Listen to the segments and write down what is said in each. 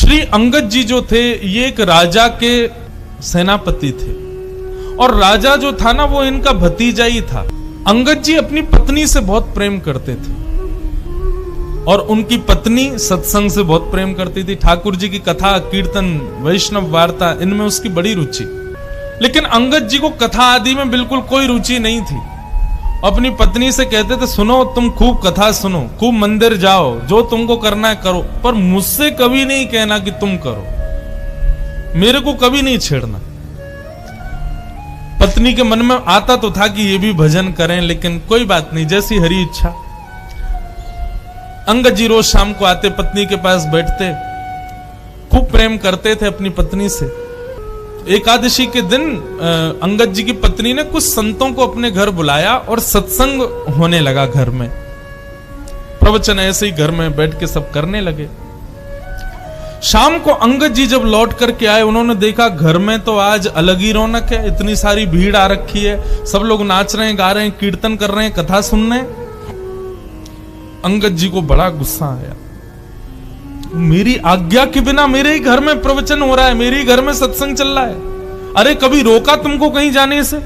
श्री अंगद जी जो थे ये एक राजा के सेनापति थे, और राजा जो था ना वो इनका भतीजा ही था। अंगद जी अपनी पत्नी से बहुत प्रेम करते थे और उनकी पत्नी सत्संग से बहुत प्रेम करती थी। ठाकुर जी की कथा, कीर्तन, वैष्णव वार्ता, इनमें उसकी बड़ी रुचि। लेकिन अंगद जी को कथा आदि में बिल्कुल कोई रुचि नहीं थी। अपनी पत्नी से कहते थे, सुनो तुम खूब कथा सुनो, खूब मंदिर जाओ, जो तुमको करना है करो, पर मुझसे कभी नहीं कहना कि तुम करो, मेरे को कभी नहीं छेड़ना। पत्नी के मन में आता तो था कि ये भी भजन करें, लेकिन कोई बात नहीं, जैसी हरी इच्छा। अंगद जी रोज शाम को आते, पत्नी के पास बैठते, खूब प्रेम करते थे अपनी पत्नी से। एकादशी के दिन अंगद जी की पत्नी ने कुछ संतों को अपने घर बुलाया और सत्संग होने लगा घर में। प्रवचन ऐसे ही घर में बैठ के सब करने लगे। शाम को अंगद जी जब लौट करके आए, उन्होंने देखा घर में तो आज अलग ही रौनक है, इतनी सारी भीड़ आ रखी है, सब लोग नाच रहे हैं, गा रहे हैं, कीर्तन कर रहे हैं, कथा सुन रहे हैं। अंगद जी को बड़ा गुस्सा आया, मेरी आज्ञा के बिना मेरे ही घर में प्रवचन हो रहा है, मेरे ही घर में सत्संग चल रहा है, अरे कभी रोका तुमको कहीं जाने से?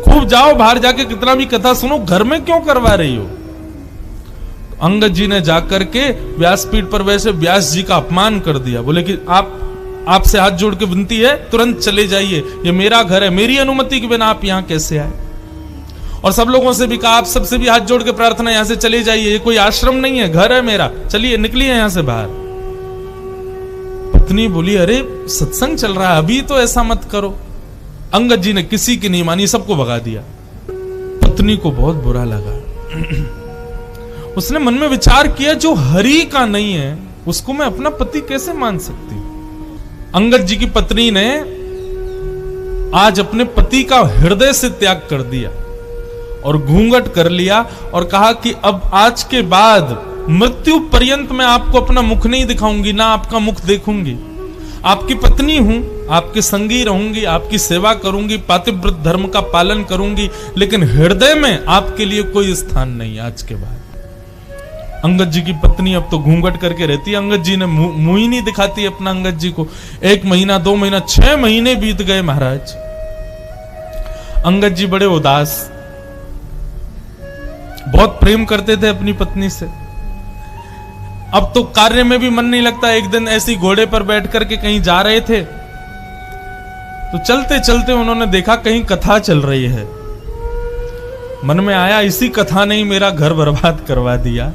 खूब जाओ बाहर जाके कितना भी कथा सुनो, घर में क्यों करवा रही हो? अंगद जी ने जाकर के व्यासपीठ पर वैसे व्यास जी का अपमान कर दिया। बोले कि आपसे हाथ जोड़ के विनती है, तुरंत चले जाइए, ये मेरा घर है, मेरी अनुमति के बिना आप यहां कैसे आए? और सब लोगों से भी कहा, आप सबसे भी हाथ जोड़ के प्रार्थना, यहां से चले जाइए, ये कोई आश्रम नहीं है, घर है मेरा, चलिए निकलिए यहां से बाहर। पत्नी बोली, अरे सत्संग चल रहा है, अभी तो ऐसा मत करो। अंगद जी ने किसी की नहीं मानी, सबको भगा दिया। पत्नी को बहुत बुरा लगा। उसने मन में विचार किया, जो हरि का नहीं है उसको मैं अपना पति कैसे मान सकती हूं? अंगद जी की पत्नी ने आज अपने पति का हृदय से त्याग कर दिया और घूंघट कर लिया और कहा कि अब आज के बाद मृत्यु पर्यंत मैं आपको अपना मुख नहीं दिखाऊंगी, ना आपका मुख देखूंगी। आपकी पत्नी हूं, आपके संगी रहूंगी, आपकी सेवा करूंगी, पातिव्रत धर्म का पालन करूंगी, लेकिन हृदय में आपके लिए कोई स्थान नहीं आज के बाद। अंगद जी की पत्नी अब तो घूंघट करके रहती है, अंगद जी ने मुंह ही नहीं दिखाती अपना अंगद जी को। 1 महीना, 2 महीना, 6 महीने बीत गए महाराज। अंगद जी बड़े उदास, बहुत प्रेम करते थे अपनी पत्नी से। अब तो कार्य में भी मन नहीं लगता। एक दिन ऐसी घोड़े पर बैठ करके कहीं जा रहे थे, तो चलते चलते उन्होंने देखा कहीं कथा चल रही है। मन में आया, इसी कथा ने ही मेरा घर बर्बाद करवा दिया,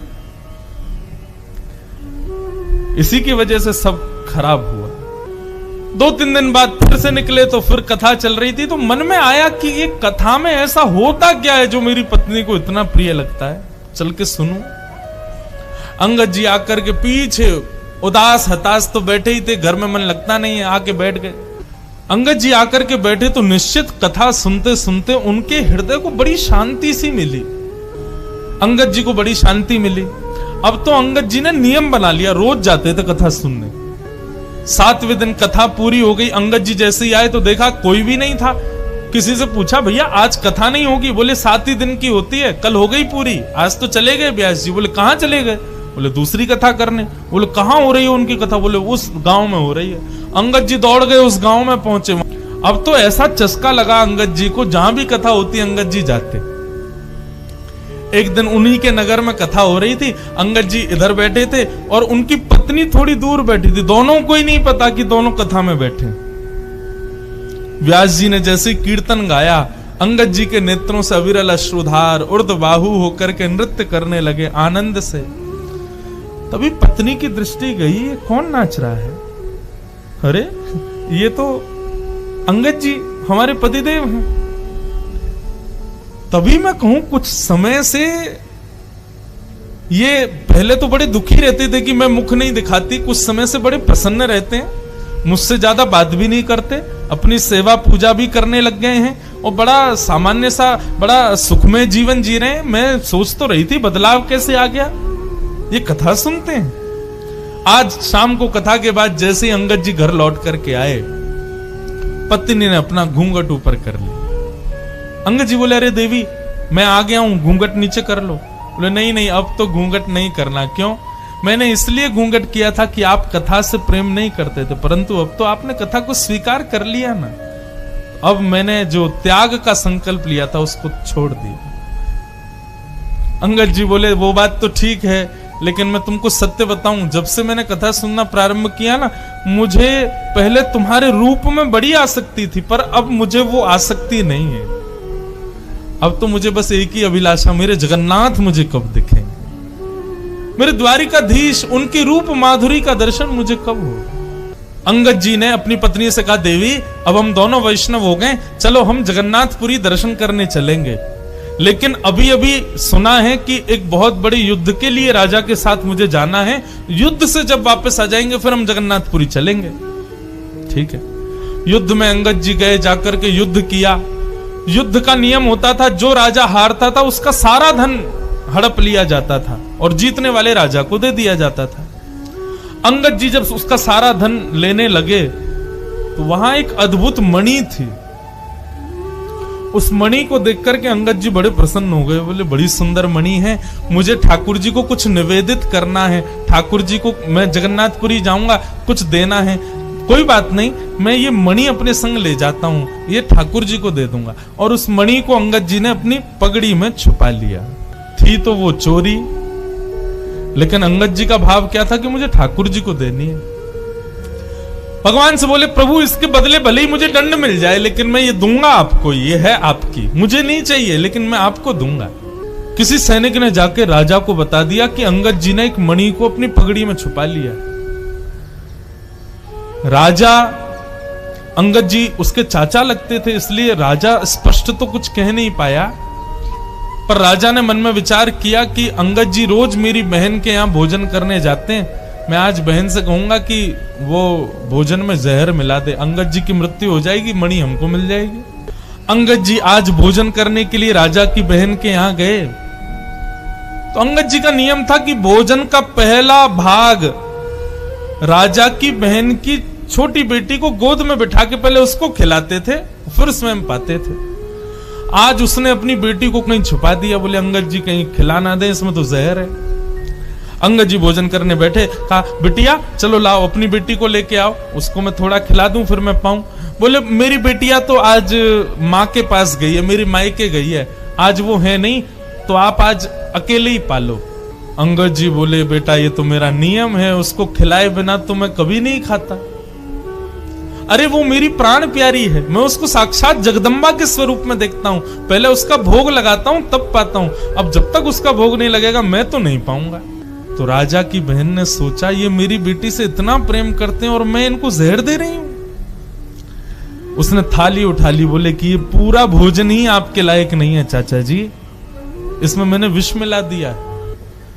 इसी की वजह से सब खराब हुआ। 2-3 दिन बाद फिर से निकले तो फिर कथा चल रही थी, तो मन में आया कि ये कथा में ऐसा होता क्या है जो मेरी पत्नी को इतना प्रिय लगता है, चल के सुनूं। अंगद जी आकर के पीछे उदास हताश तो बैठे ही थे, घर में मन लगता नहीं है, आके बैठ गए। अंगद जी आकर के बैठे तो निश्चित कथा सुनते सुनते उनके हृदय को बड़ी शांति सी मिली। अंगद जी को बड़ी शांति मिली। अब तो अंगद जी ने नियम बना लिया, रोज जाते थे कथा सुनने। 7वें दिन कथा पूरी हो गई, अंगद जी जैसे ही आए तो देखा कोई भी नहीं था। किसी से पूछा, भैया आज कथा नहीं होगी? बोले 7 ही दिन की होती है, कल हो गई पूरी, आज तो चले गए व्यास जी। बोले कहां चले गए? बोले दूसरी कथा करने। बोले कहां हो रही है उनकी कथा? बोले उस गांव में हो रही है। अंगद जी दौड़ गए, उस गांव में पहुंचे। अब तो ऐसा चस्का लगा अंगद जी को, जहां भी कथा होती अंगद जी जाते। एक दिन उन्हीं के नगर में कथा हो रही थी, अंगद जी इधर बैठे थे और उनकी पत्नी थोड़ी दूर बैठी थी। दोनों को ही नहीं पता कि दोनों कथा में बैठे। व्यास जी ने जैसे कीर्तन गाया, अंगद जी के नेत्रों से अविरल अश्रुधार ऊर्ध्वबाहु होकर के नृत्य करने लगे आनंद से। तभी पत्नी की दृष्टि गई, ये कौन नाच रहा है? अरे ये तो अंगद जी हमारे पतिदेव हैं। तभी मैं कहूं, कुछ समय से ये पहले तो बड़े दुखी रहते थे कि मैं मुख नहीं दिखाती, कुछ समय से बड़े प्रसन्न रहते हैं, मुझसे ज्यादा बात भी नहीं करते, अपनी सेवा पूजा भी करने लग गए हैं और बड़ा सामान्य सा, बड़ा सुखमय जीवन जी रहे हैं। मैं सोच तो रही थी बदलाव कैसे आ गया, ये कथा सुनते हैं। आज शाम को कथा के बाद जैसे ही अंगद जी घर लौट करके आए, पत्नी ने अपना घूंघट ऊपर कर लिया। अंगद जी बोले, अरे देवी मैं आ गया हूं, घूंघट नीचे कर लो। बोले नहीं नहीं, अब तो घूंघट नहीं करना। क्यों? मैंने इसलिए घूंघट किया था कि आप कथा से प्रेम नहीं करते थे, परंतु अब तो आपने कथा को स्वीकार कर लिया ना, अब मैंने जो त्याग का संकल्प लिया था उसको छोड़ दिया। अंगद जी बोले वो बात तो ठीक है, लेकिन मैं तुमको सत्य बताऊं, जब से मैंने कथा सुनना प्रारंभ किया ना, मुझे पहले तुम्हारे रूप में बड़ी आसक्ति थी, पर अब मुझे वो आसक्ति नहीं है। अब तो मुझे बस एक ही अभिलाषा, मेरे जगन्नाथ मुझे कब दिखेंगे, मेरे द्वारिकाधीश, उनकी रूप माधुरी का दर्शन मुझे कब हो। अंगद जी ने अपनी पत्नी से कहा, देवी अब हम दोनों वैष्णव हो गए, चलो हम जगन्नाथपुरी दर्शन करने चलेंगे। लेकिन अभी अभी सुना है कि एक बहुत बड़े युद्ध के लिए राजा के साथ मुझे जाना है, युद्ध से जब वापस आ जाएंगे फिर हम जगन्नाथपुरी चलेंगे। ठीक है। युद्ध में अंगद जी गए, जाकर के युद्ध किया। युद्ध का नियम होता था, जो राजा हारता था उसका सारा धन हड़प लिया जाता था और जीतने वाले राजा को दे दिया जाता था। अंगद जी जब उसका सारा धन लेने लगे तो वहां एक अद्भुत मणि थी। उस मणि को देख करके अंगद जी बड़े प्रसन्न हो गए, बोले बड़ी सुंदर मणि है, मुझे ठाकुर जी को कुछ निवेदित करना है, ठाकुर जी को मैं जगन्नाथपुरी जाऊंगा, कुछ देना है। कोई बात नहीं, मैं ये मणि अपने संग ले जाता हूं, ये ठाकुर जी को दे दूंगा। और उस मणि को अंगद जी ने अपनी पगड़ी में छुपा लिया। थी तो वो चोरी, लेकिन अंगद जी का भाव क्या था कि मुझे ठाकुर जी को देनी है। भगवान से बोले, प्रभु इसके बदले भले ही मुझे दंड मिल जाए, लेकिन मैं ये दूंगा आपको, ये है आपकी, मुझे नहीं चाहिए लेकिन मैं आपको दूंगा। किसी सैनिक ने जाके राजा को बता दिया कि अंगद जी ने एक मणि को अपनी पगड़ी में छुपा लिया। राजा, अंगद जी उसके चाचा लगते थे, इसलिए राजा स्पष्ट तो कुछ कह नहीं पाया, पर राजा ने मन में विचार किया कि अंगद जी रोज मेरी बहन के यहां भोजन करने जाते हैं, मैं आज बहन से कहूंगा कि वो भोजन में जहर मिला दे, अंगद जी की मृत्यु हो जाएगी, मणि हमको मिल जाएगी। अंगद जी आज भोजन करने के लिए राजा की बहन के यहां गए, तो अंगद जी का नियम था कि भोजन का पहला भाग राजा की बहन की छोटी बेटी को गोद में बिठा के पहले उसको खिलाते थे, फिर स्वयं पाते थे। आज उसने अपनी बेटी को कहीं छुपा दिया, बोले अंगद जी कहीं खिला ना दे, इसमें तो जहर है। अंगद जी भोजन करने बैठे, कहा बिटिया चलो लाओ अपनी बेटी को लेके आओ, उसको मैं थोड़ा खिला दूं फिर मैं पाऊं। बोले मेरी बेटिया तो आज माँ के पास गई है, मेरी मायके गई है, आज वो है नहीं, तो आप आज अकेले ही पालो। अंगद जी बोले बेटा ये तो मेरा नियम है, उसको खिलाए बिना तो मैं कभी नहीं खाता। अरे वो मेरी प्राण प्यारी है, मैं उसको साक्षात जगदम्बा के स्वरूप में देखता हूं, पहले उसका भोग लगाता हूं तब पाता हूं, अब जब तक उसका भोग नहीं लगेगा मैं तो नहीं पाऊंगा। तो राजा की बहन ने सोचा ये मेरी बेटी से इतना प्रेम करते हैं और मैं इनको जहर दे रही हूं। उसने थाली उठा ली, बोले कि ये पूरा भोजन ही आपके लायक नहीं है चाचा जी, इसमें मैंने विष मिला दिया।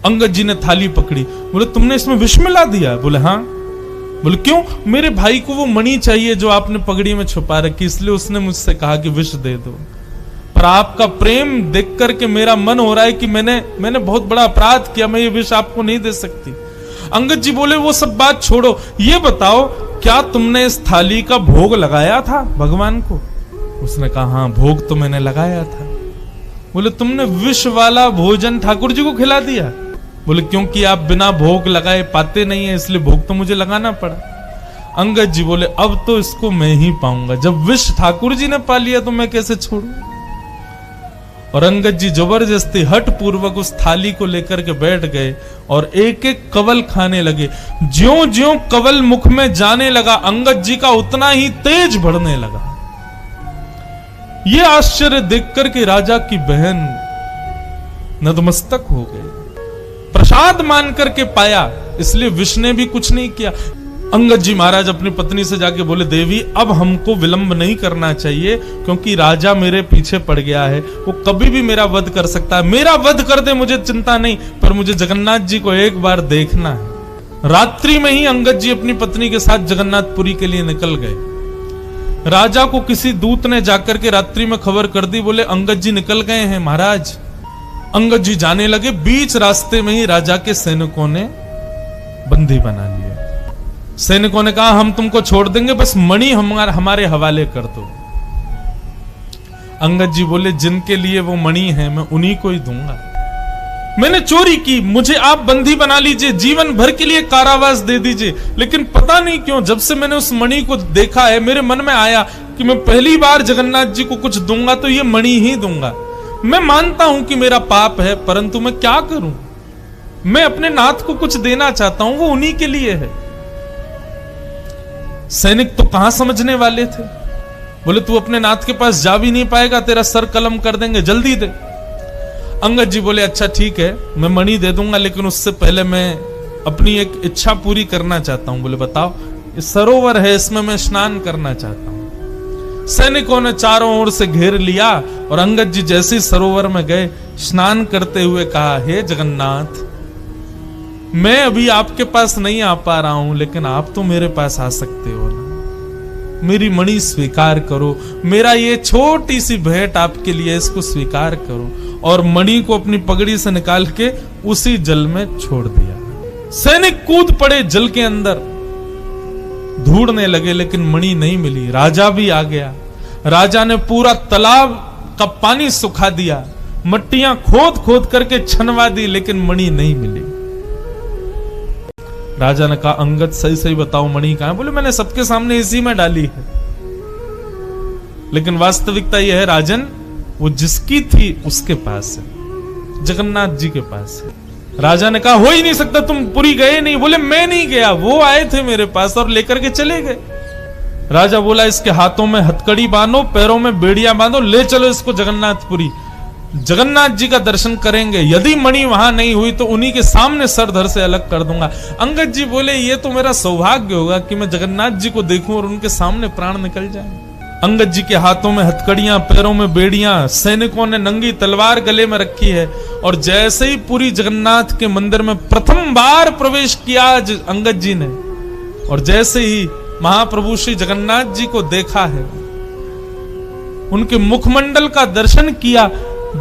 अंगद जी ने थाली पकड़ी, बोले तुमने इसमें विष मिला दिया? बोले हाँ। बोले क्यों? मेरे भाई को वो मणि चाहिए जो आपने पगड़ी में छुपा रखी, इसलिए उसने मुझसे कहा कि विष दे दो। पर आपका प्रेम देख करके मेरा मन हो रहा है कि मैंने बहुत बड़ा अपराध किया, मैं ये विष आपको नहीं दे सकती। अंगद जी बोले वो सब बात छोड़ो, ये बताओ क्या तुमने इस थाली का भोग लगाया था भगवान को? उसने कहा हाँ भोग तो मैंने लगाया था। बोले तुमने विष वाला भोजन ठाकुर जी को खिला दिया? बोले क्योंकि आप बिना भोग लगाए पाते नहीं है, इसलिए भोग तो मुझे लगाना पड़ा। अंगद जी बोले अब तो इसको मैं ही पाऊंगा, जब विष ठाकुर जी ने पा लिया तो मैं कैसे छोड़ू। और अंगद जी जबरदस्ती हठ पूर्वक उस थाली को लेकर के बैठ गए और एक एक कवल खाने लगे। ज्यों ज्यों कवल मुख में जाने लगा अंगद जी का उतना ही तेज बढ़ने लगा। ये आश्चर्य देखकर के राजा की बहन नतमस्तक हो गई, प्रसाद मान करके पाया, इसलिए विष ने भी कुछ नहीं किया। अंगद जी महाराज अपनी पत्नी से जाके बोले देवी अब हमको विलंब नहीं करना चाहिए, क्योंकि राजा मेरे पीछे पड़ गया है, वो कभी भी मेरा वध कर सकता है, मेरा वध कर दे मुझे चिंता नहीं, पर मुझे जगन्नाथ जी को एक बार देखना है। रात्रि में ही अंगद जी अपनी पत्नी के साथ जगन्नाथपुरी के लिए निकल गए। राजा को किसी दूत ने जाकर के रात्रि में खबर कर दी, बोले अंगद जी निकल गए हैं महाराज। अंगद जी जाने लगे, बीच रास्ते में ही राजा के सैनिकों ने बंदी बना लिया। सैनिकों ने कहा हम तुमको छोड़ देंगे, बस मणि हमारे हवाले कर दो। अंगद जी बोले जिनके लिए वो मणि है मैं उन्हीं को ही दूंगा। मैंने चोरी की, मुझे आप बंदी बना लीजिए, जीवन भर के लिए कारावास दे दीजिए, लेकिन पता नहीं क्यों जब से मैंने उस मणि को देखा है, मेरे मन में आया कि मैं पहली बार जगन्नाथ जी को कुछ दूंगा तो ये मणि ही दूंगा। मैं मानता हूं कि मेरा पाप है, परंतु मैं क्या करूं, मैं अपने नाथ को कुछ देना चाहता हूं, वो उन्हीं के लिए है। सैनिक तो कहां समझने वाले थे, बोले तू अपने नाथ के पास जा भी नहीं पाएगा, तेरा सर कलम कर देंगे, जल्दी दे। अंगद जी बोले अच्छा ठीक है, मैं मणि दे दूंगा, लेकिन उससे पहले मैं अपनी एक इच्छा पूरी करना चाहता हूं। बोले बताओ। इस सरोवर है, इसमें मैं स्नान करना चाहता हूं। सैनिकों ने चारों ओर से घेर लिया और अंगद जी जैसे सरोवर में गए, स्नान करते हुए कहा, हे जगन्नाथ, मैं अभी आपके पास नहीं आ पा रहा हूं, लेकिन आप तो मेरे पास आ सकते हो ना, मेरी मणि स्वीकार करो, मेरा ये छोटी सी भेंट आपके लिए, इसको स्वीकार करो। और मणि को अपनी पगड़ी से निकाल के उसी जल में छोड़ दिया। सैनिक कूद पड़े जल के अंदर, ढूंढने लगे, लेकिन मणि नहीं मिली। राजा भी आ गया, राजा ने पूरा तालाब का पानी सुखा दिया, मट्टियां खोद खोद करके छनवा दी, लेकिन मणि नहीं मिली। राजा ने कहा, अंगद सही सही बताओ मणि कहां है? बोले मैंने सबके सामने इसी में डाली है, लेकिन वास्तविकता यह है राजन, वो जिसकी थी उसके पास है, जगन्नाथ जी के पास है। राजा ने कहा, हो ही नहीं सकता, तुम पुरी गए नहीं। बोले मैं नहीं गया, वो आए थे मेरे पास और लेकर के चले गए। राजा बोला, इसके हाथों में हथकड़ी बांधो, पैरों में बेड़ियां बांधो, ले चलो इसको जगन्नाथपुरी, जगन्नाथ जी का दर्शन करेंगे। यदि मणि वहां नहीं हुई तो उन्हीं के सामने सर धड़ से अलग कर दूंगा। अंगद जी बोले, ये तो मेरा सौभाग्य होगा कि मैं जगन्नाथ जी को देखूं और उनके सामने प्राण निकल जाए। अंगद जी के हाथों में हथकड़ियां, पैरों में बेड़ियां, सैनिकों ने नंगी तलवार गले में रखी है, और जैसे ही पूरी जगन्नाथ के मंदिर में प्रथम बार प्रवेश किया अंगद जी ने, और जैसे ही महाप्रभु श्री जगन्नाथ जी को देखा है, उनके मुखमंडल का दर्शन किया,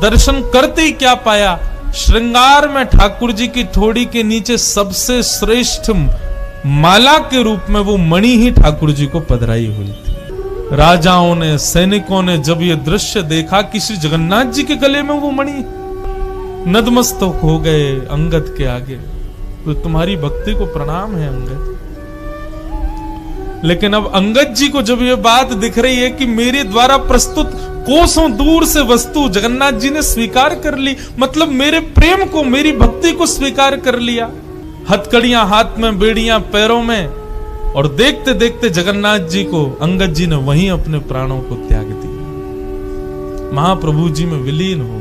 दर्शन करते ही क्या पाया, श्रृंगार में ठाकुर जी की ठोड़ी के नीचे सबसे श्रेष्ठ माला के रूप में वो मणि ही ठाकुर जी को पधराई हुई थी। राजाओं ने, सैनिकों ने जब ये दृश्य देखा कि श्री जगन्नाथ जी के गले में वो मणि, नतमस्तक हो गए अंगद के आगे। तो तुम्हारी भक्ति को प्रणाम है अंगद। लेकिन अब अंगद जी को जब ये बात दिख रही है कि मेरे द्वारा प्रस्तुत कोसों दूर से वस्तु जगन्नाथ जी ने स्वीकार कर ली, मतलब मेरे प्रेम को, मेरी भक्ति को स्वीकार कर लिया, हथकड़ियां हाथ में, बेड़ियां पैरों में, और देखते देखते जगन्नाथ जी को, अंगद जी ने वहीं अपने प्राणों को त्याग दिया, महाप्रभु जी में विलीन हो